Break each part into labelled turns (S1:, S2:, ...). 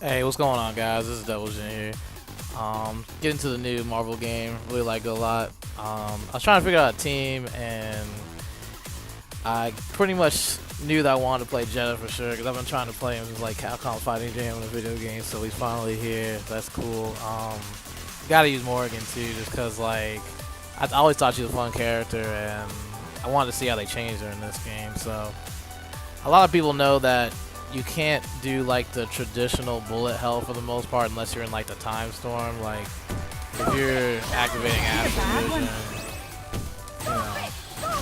S1: Hey, what's going on, guys? This is Double J here. Getting to the new Marvel game, really like it a lot. I was trying to figure out a team, and I pretty much knew that I wanted to play Jetta for sure, because I've been trying to play him since like Capcom Fighting Jam in a video game, so he's finally here. That's cool. Gotta use Morrigan too, just because like I always thought she was a fun character, and I wanted to see how they changed her in this game. So a lot of people know that you can't do like the traditional bullet hell for the most part unless you're in like the time storm. Like if you're activating astral vision, you know,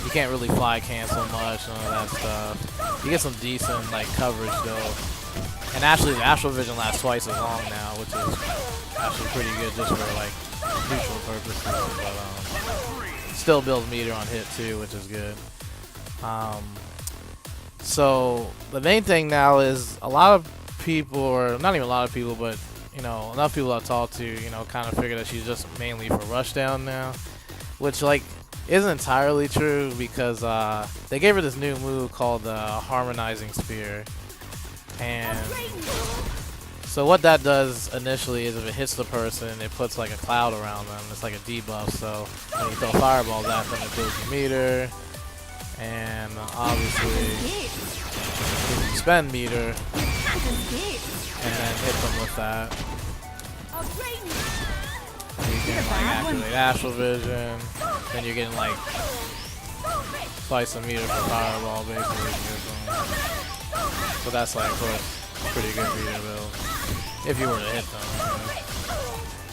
S1: you can't really fly cancel much, none of that stuff. You get some decent like coverage though. And actually the astral vision lasts twice as long now, which is actually pretty good just for like neutral purposes. But still builds meter on hit too, which is good. So the main thing now is a lot of people, or not even a lot of people, but you know, enough people I've talked to, you know, kind of figure that she's just mainly for rushdown now, which like isn't entirely true because they gave her this new move called the Harmonizing Spear, and so what that does initially is if it hits the person, it puts like a cloud around them. It's like a debuff. So when you throw fireballs at them, it builds your meter. And obviously, if you spend meter and then hit them with that, you can like activate astral vision. Then you're getting like twice the meter for fireball basically. So that's like, of course, pretty good meter build if you were to hit them.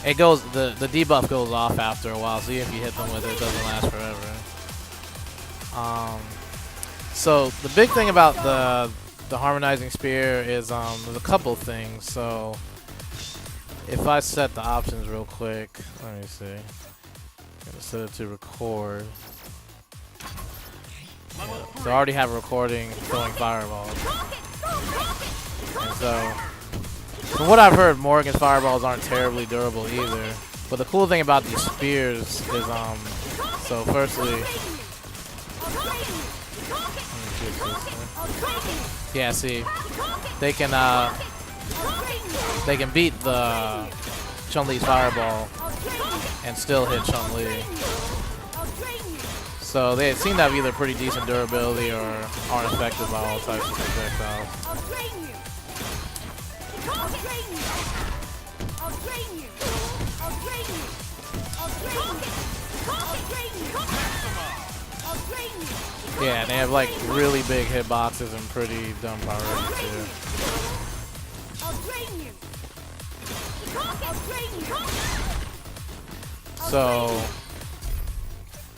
S1: It goes, the debuff goes off after a while, so even if you hit them with it, it doesn't last forever. So the big thing about the Harmonizing Spear is there's a couple things. So if I set the options real quick, let me see. I'm gonna set it to record. Yeah, so I already have a recording throwing fireballs. And so from what I've heard, Morrigan's fireballs aren't terribly durable either. But the cool thing about these spears is so firstly, yeah, see, they can beat the Chun-Li's fireball and still hit Chun-Li. So they seem to have either pretty decent durability or aren't affected by all types of projectiles. Yeah, and they have like really big hitboxes and pretty dumb power rating too. So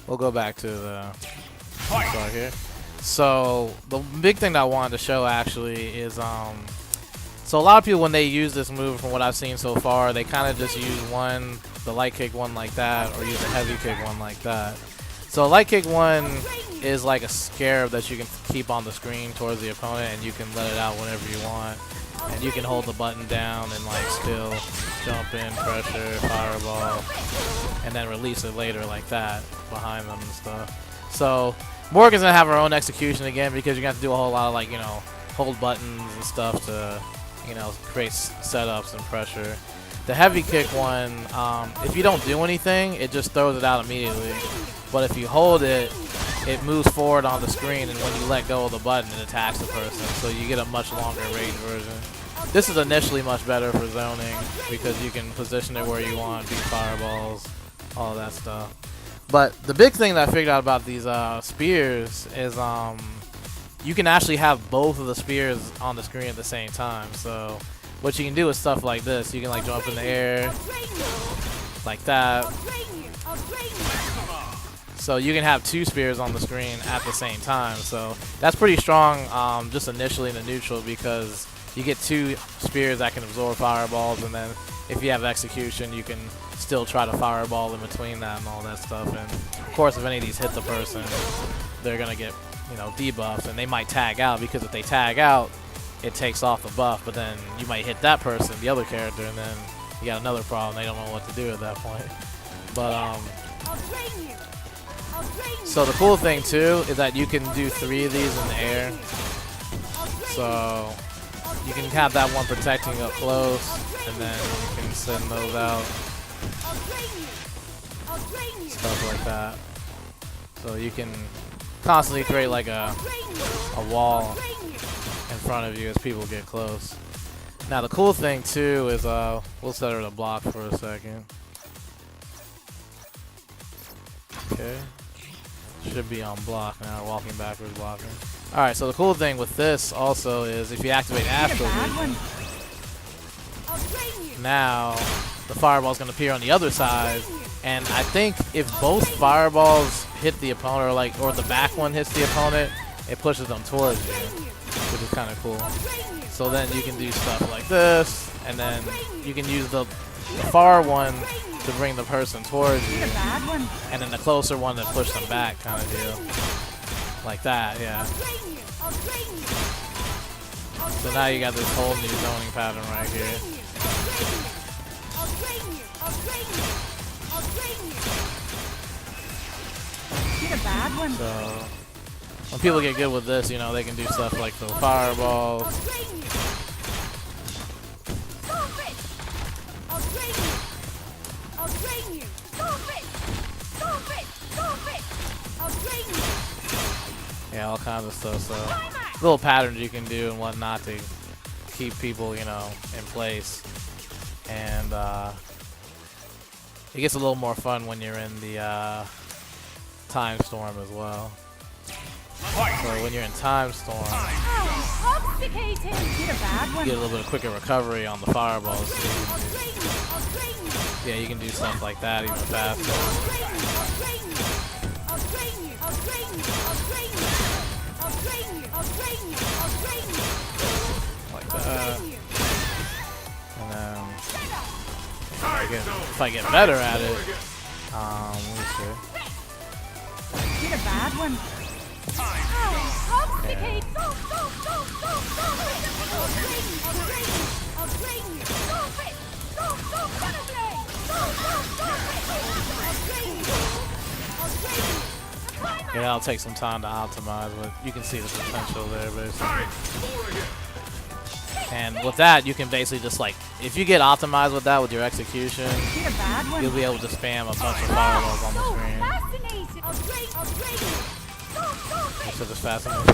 S1: we'll go back to the start here. So the big thing that I wanted to show actually is so a lot of people when they use this move, from what I've seen so far, they kind of just use the light kick one like that, or use a heavy kick one like that. So light kick one is like a scarab that you can keep on the screen towards the opponent, and you can let it out whenever you want. And you can hold the button down and like still jump in, pressure, fireball, and then release it later like that behind them and stuff. So Morrigan's gonna have her own execution again because you're gonna have to do a whole lot of like, you know, hold buttons and stuff to, you know, create setups and pressure. The heavy kick one, if you don't do anything, it just throws it out immediately. But if you hold it, it moves forward on the screen, and when you let go of the button, it attacks the person. So you get a much longer range version. This is initially much better for zoning because you can position it where you want, beat fireballs, all that stuff. But the big thing that I figured out about these spears is you can actually have both of the spears on the screen at the same time. So what you can do is stuff like this. You can like jump in the air like that. So you can have two spears on the screen at the same time. So that's pretty strong just initially in the neutral because you get two spears that can absorb fireballs, and then if you have execution, you can still try to fireball in between that and all that stuff. And of course, if any of these hit the person, they're gonna get, you know, debuffed, and they might tag out, because if they tag out, it takes off the buff, but then you might hit that person, the other character, and then you got another problem. They don't know what to do at that point. But so the cool thing too is that you can do 3 of these in the air. So you can have that one protecting up close, and then you can send those out. Stuff like that. So you can constantly create like a wall in front of you as people get close. Now the cool thing too is we'll set her to block for a second. Okay. Should be on block now, walking backwards blocking. Alright, so the cool thing with this also is if you activate astral vision, now the fireball's gonna appear on the other side, and I think if both fireballs hit the opponent or the back one hits the opponent, it pushes them towards you, which is kinda cool. So then you can do stuff like this, and then you can use the far one to bring the person towards you, and then the closer one to push them back, kind of deal. Like that, yeah. So now you got this whole new zoning pattern right here. So when people get good with this, you know, they can do stuff like throw fireballs. Yeah, all kinds of stuff. So little patterns you can do and whatnot to keep people, you know, in place. And it gets a little more fun when you're in the time storm as well. So when you're in time storm, you get a little bit of quicker recovery on the fireballs. So yeah, you can do stuff like that even faster. Like that. And then if I get better at it, let me see.
S2: Get a bad one.
S1: Yeah, that'll take some time to optimize, but you can see the potential there, basically. And with that, you can basically just like, if you get optimized with that with your execution, you'll be able to spam a bunch of fireballs on the screen. Which is fascinating.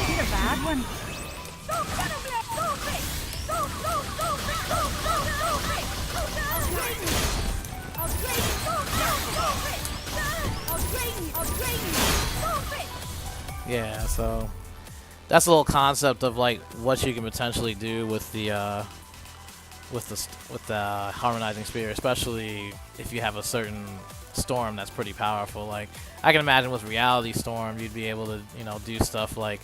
S2: Get a bad one.
S1: Yeah, so that's a little concept of like what you can potentially do with the harmonizing spear, especially if you have a certain storm that's pretty powerful. Like I can imagine with reality storm, you'd be able to, you know, do stuff like,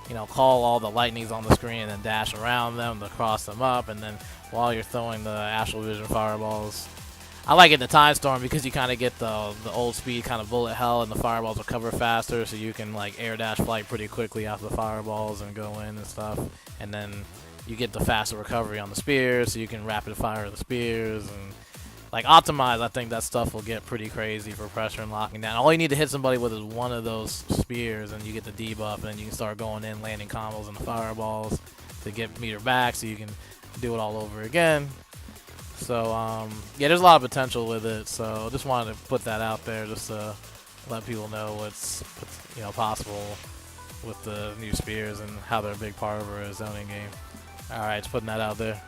S1: you know, call all the lightnings on the screen and then dash around them to cross them up, and then while you're throwing the astral vision fireballs. I like it in the time storm because you kind of get the old speed kind of bullet hell, and the fireballs recover faster, so you can like air dash flight pretty quickly after the fireballs and go in and stuff. And then you get the faster recovery on the spears, so you can rapid fire the spears and like optimize. I think that stuff will get pretty crazy for pressure and locking down. All you need to hit somebody with is one of those spears, and you get the debuff, and then you can start going in, landing combos and the fireballs to get meter back, so you can do it all over again. So yeah, there's a lot of potential with it. So just wanted to put that out there, just to let people know what's, you know, possible with the new spears and how they're a big part of our zoning game. All right, just putting that out there.